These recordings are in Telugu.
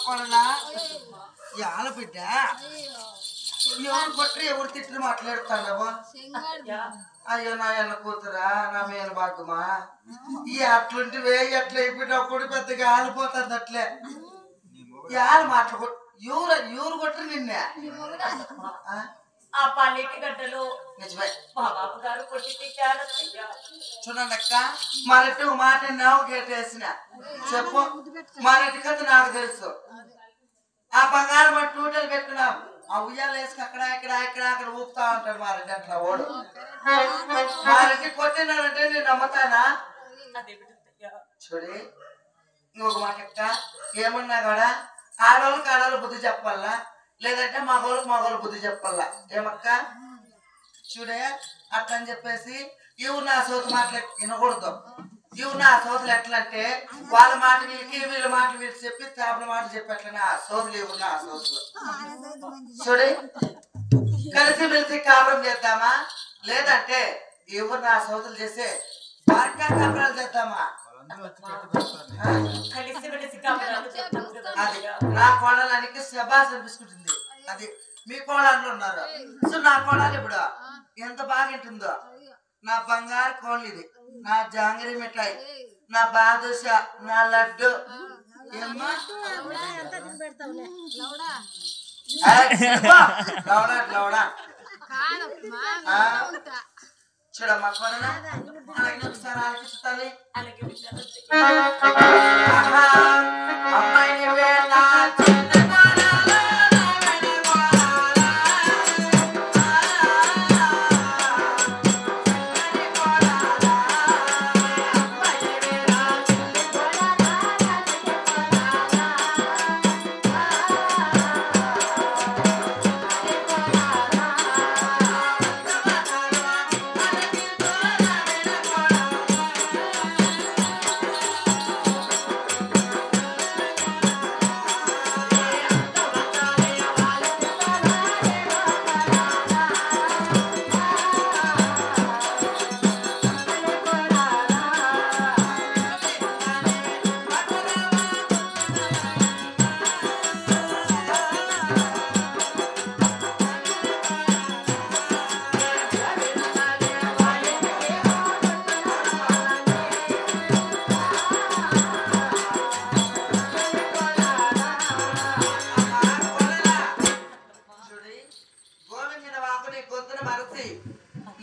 కొడలా యాల బిడ్డ ఎవరు కొట్టరు ఎవరు తిట్టరు మాట్లాడుతాడవా అయ్యో నా ఎన్న కూతురా నా మేన భాగమా ఈ అట్లుంటివే ఎట్లా అయిపోయినప్పుడు పెద్దగా ఆలిపోతుంది అట్లే యాల మాటలు ఎవరు కొట్టరు నిన్నే ఆ పల్లెటి గడ్డలో నిజమే మా బాబు గారు కొట్టి తిట్టారు. చూడండి అక్క మరటి మాట నావు గేటేసిన చెప్పు మరటి కథ నాకు తెలుసు. ఆ బంగారం మన టూటలు పెట్టుకున్నాం ఆ ఉయ్యాలు వేసుకు అక్కడ ఇక్కడ ఇక్కడ అక్కడ ఊపుతా ఉంటాడు మరటి అట్లా ఓడు మరటి కొట్టినాడంటే నేను నమ్ముతానా? చూడి ఇంకొక మాట అక్క ఏమన్నా కూడా ఆడవాళ్ళకి ఆడవాళ్ళు బుద్ధి చెప్పాలా లేదంటే మగవాళ్ళకి బుద్ధి చెప్పాలా ఏమక్క? చూడే అట్లా అని చెప్పేసి ఇవి నా సోతు మాటలు వినకూడదు. ఇవి నా సోతులు ఎట్లా అంటే వాళ్ళ మాట వీళ్ళకి వీళ్ళ మాటలు వీళ్ళు చెప్పి చేపల మాటలు చెప్పేట్లనే ఆ సోతులు ఇవి నా సోతులు. చూడే కలిసి మెలిసి కాపురం చేద్దామా లేదంటే ఇవి నా సోతులు చేసే వారికా కాపురాలు చేద్దామా? అది నా కోడలానికి శబాస్ అనిపిస్తుంటుంది. అది మీ కోడలు ఉన్నారు సో నా కోడలు ఇప్పుడు ఎంత బాగుంటుందో. నా బంగారు కోళ్ళు ఇది నా జాంగిరి మిఠాయి నా బాదుష నా లడ్డు ఏమ్మా లౌడా చూడమ్మా కోడలా అలాగే ఒకసారి ఆలోచిస్తాలి. అమ్మాయి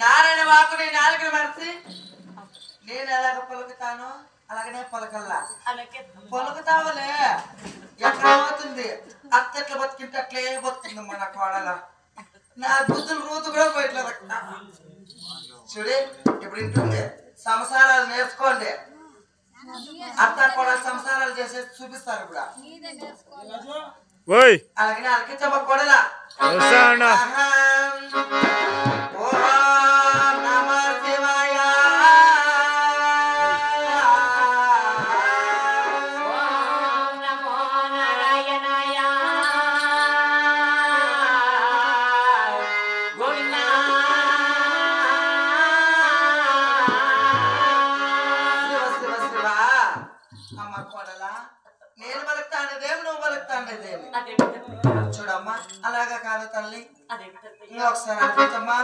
నారాయణ వాకుని నాలుగుని మరిచి నేను ఎలాగ పలుకుతాను అలాగనే పలకల్లా పలుకుతావులే ఎక్కడ పోతుంది అత్తెట్లా బతికింటే అట్లే బతుకుంది మన కోడల. నా బుద్ధులు రూతు కూడా పోయట్లేదు. చూడి ఇప్పుడు ఇంటుంది సంసారాలు నేర్చుకోండి. అత్త కోడలు సంసారాలు చేసేసి చూపిస్తారు ఇప్పుడు. అలాగే అలకించమ్మ కోడలా నేను బలుకుతాండేదేమి నువ్వు బలుకుతాండేదేమి చూడమ్మా అలాగా కాదు తల్లి ఇంకొకసారి అనిపించమ్మా.